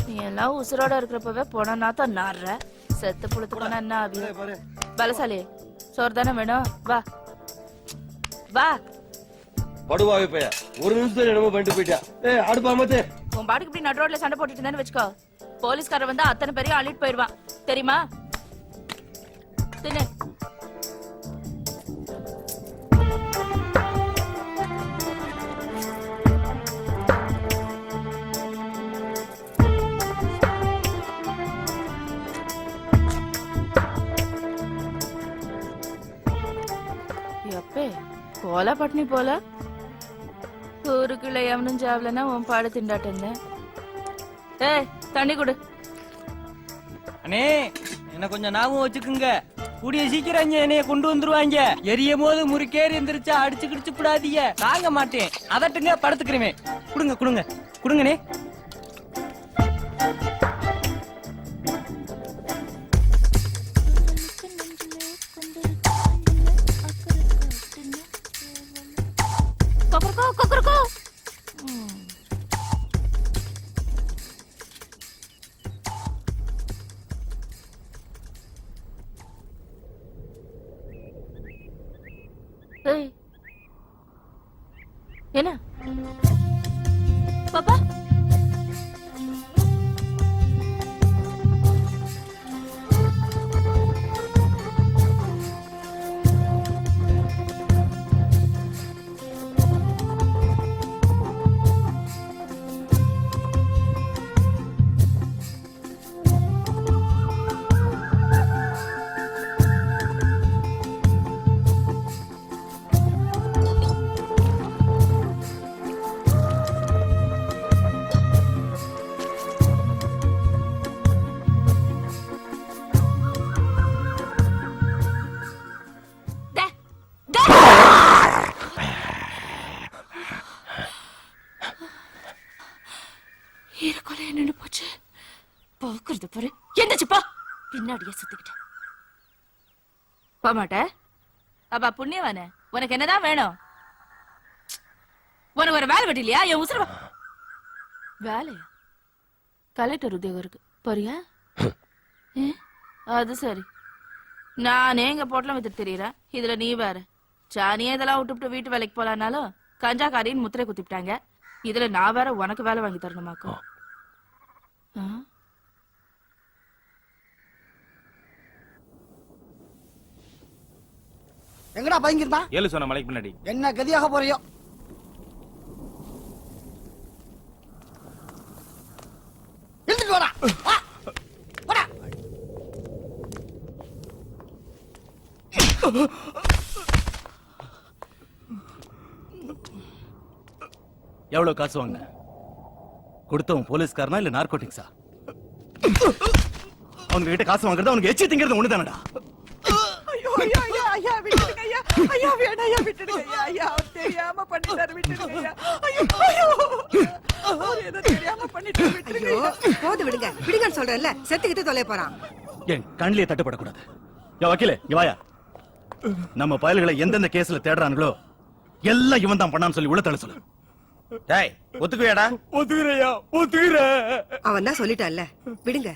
நீ எல்லாம் உசுரோட இருக்கிறப்பவே போனா தான் நாடுற. செத்து புளுத்து போனா என்ன ஆகுது? பலசாலி சோறு தானே வேணும், வா வா. படுவாவே பைய ஒரு நிமிஷத்துல என்னமோ பண்ணிட்டு போயிட்டா. அடுப்பாமத்தே உன் பாட்டுக்கு இப்படி நடு ரோட்ல சண்டை போட்டுட்டு இருந்தான்னு வச்சுக்கோ, போலீஸ்காரர் வந்து அத்தனை பேரையும் அள்ளிட்டு போயிடுவான் தெரியுமா? தின்னு. எப்பே போல பட்னி போல ஊருக்குள்ள எவனும் சாவலன்னா உன் பாடு திண்டாட்டு இருந்தேன். ஏய் தண்ணி கொடு. அண்ணே என்ன கொஞ்சம் ஞாபகம் வச்சுக்குங்க, கூடிய சீக்கிரம் என்னைய கொண்டு வந்துருவாங்க. எரியும் போது முறுக்கேறி எந்திரிச்சா அடிச்சு கிடிச்சு விடாதீங்க, தாங்க மாட்டேன். அதட்டுங்க படுத்துக்கிறேமே. குடுங்க குடுங்க குடுங்கண்ணே. என்ன பாப்பா? பின்னாடியே சுத்திக்கிட்ட போமாட்ட. அப்பா புண்ணியவானே, உனக்கு என்னதான் வேணும்? உனக்கு ஒரு வேலை வெட்டிலையா? என் உசுர வேலையா? கலெக்டர் உத்தியோகம் இருக்கு போறியா? அது சரி, நானே எங்க போட்டலாம் வித்துட்டு தெரியறேன், இதுல நீ வேற. சானியே இதெல்லாம் விட்டு வீட்டு வேலைக்கு போலான்னாலும் கஞ்சா காரின்னு முத்திரை குத்திட்டாங்க. இதுல நான் வேற உனக்கு வேலை வாங்கி தரணுமாக்கும். எங்கடா பைங்கிருந்தா? ஏழு சொன்ன மலைக்கு பின்னாடி. என்ன கதியாக போறியோ? எழுந்துட்டு வாடா. வாடா. எவ்வளவு காசு வாங்க? கொடுத்தவன் போலீஸ்காரனா இல்ல நார்கோட்டிக்ஸா? அவங்க கிட்ட காசு வாங்குறது அவனுக்கு எச்சி திங்கிறது ஒண்ணுதானடா. ஐயா விட்டுடுங்க ஐயா. ஐயா வேணா ஐயா விட்டுடுங்க ஐயா. ஐயா தெரியாம பண்ணிட்டாரு, விட்டுடுங்க ஐயா. ஐயோ ஐயோ ஏதோ தெரியாம பண்ணிட்டு விட்டுடுங்க. போது விடுங்க விடுங்கன்னு சொல்றேன்ல, செத்துக்கிட்டு தொலைய போறான். என் கண்ணிலே தட்டுப்படக்கூடாது. யா வக்கீலே இங்க வாயா. நம்ம பயல்களை எந்தெந்த கேஸ்ல தேடுறானுங்களோ எல்லாம் இவன் தான் பண்ணான்னு சொல்லி உள்ள தள்ள சொல்லு. டேய் ஒத்துக்குவியாடா? ஒத்துக்கிறேயா ஒத்துக்கிறேன். அவன் தான் சொல்லிட்டான்ல, விடுங்க.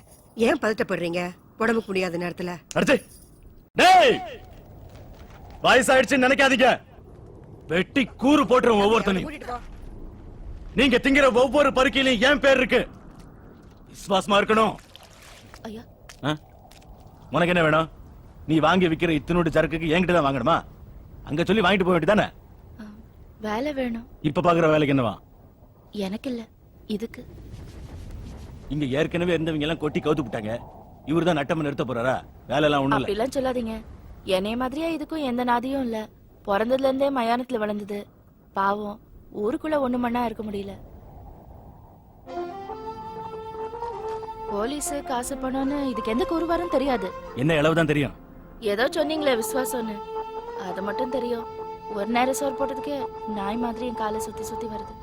ஏன் பதட்டப்படுறீங்க? உடம்புக்கு முடியாத நேரத்துல. அடே டேய், வயசாயிடுச்சுன்னு நினைக்காதீங்க. வெட்டி கூறு போட்டுருவோம் ஒவ்வொருத்தனையும். நீங்க திங்கிற ஒவ்வொரு பருக்கையிலும் என் பேர் இருக்கு. விசுவாசமா இருக்கணும். உனக்கு என்ன வேணும்? நீ வாங்கி விக்கிற இத்தனோடு சரக்குக்கு என்கிட்ட தான் வாங்கணுமா? அங்க சொல்லி வாங்கிட்டு போக வேண்டியதானே? வேலை வேணும். இப்ப பாக்குற வேலைக்கு என்னவா? எனக்கு இல்ல, இதுக்கு. இங்க ஏற்கனவே இருந்தவங்க எல்லாம் கொட்டி கவுத்து விட்டாங்க. இவர்தான் நட்டமா நிறுத்த போறாரா? வேலை எல்லாம் ஒண்ணு இல்ல. அப்படிலாம் சொல்லாதீங்க. என்னைய மாதிரியா இதுக்கும் எந்த நாதியும் இல்ல. பிறந்ததுல இருந்தே மயானத்துல வளர்ந்தது. பாவம், ஊருக்குள்ள ஒண்ணு மண்ணா இருக்க முடியல. போலீஸ் காசு பணம்னு இதுக்கு எந்த கூறுவாரும் தெரியாது. என்ன இளவுதான் தெரியும். ஏதோ சொன்னீங்களே விசுவாசம்னு, அது மட்டும் தெரியும். ஒரு நேரம் சோறு போட்டதுக்கு நாய் மாதிரி என் காலை சுத்தி சுத்தி வருது.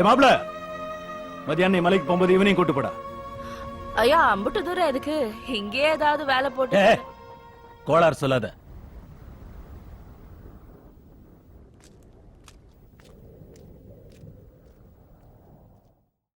மாப்பிள, மதியானம் நீ மலைக்கு போகும்போது இவனையும் கூட்டு போடா. ஐயா, அம்புட்டு தூரம் எதுக்கு? இங்கே ஏதாவது வேலை போட்டு. கோளாறு சொல்லாத.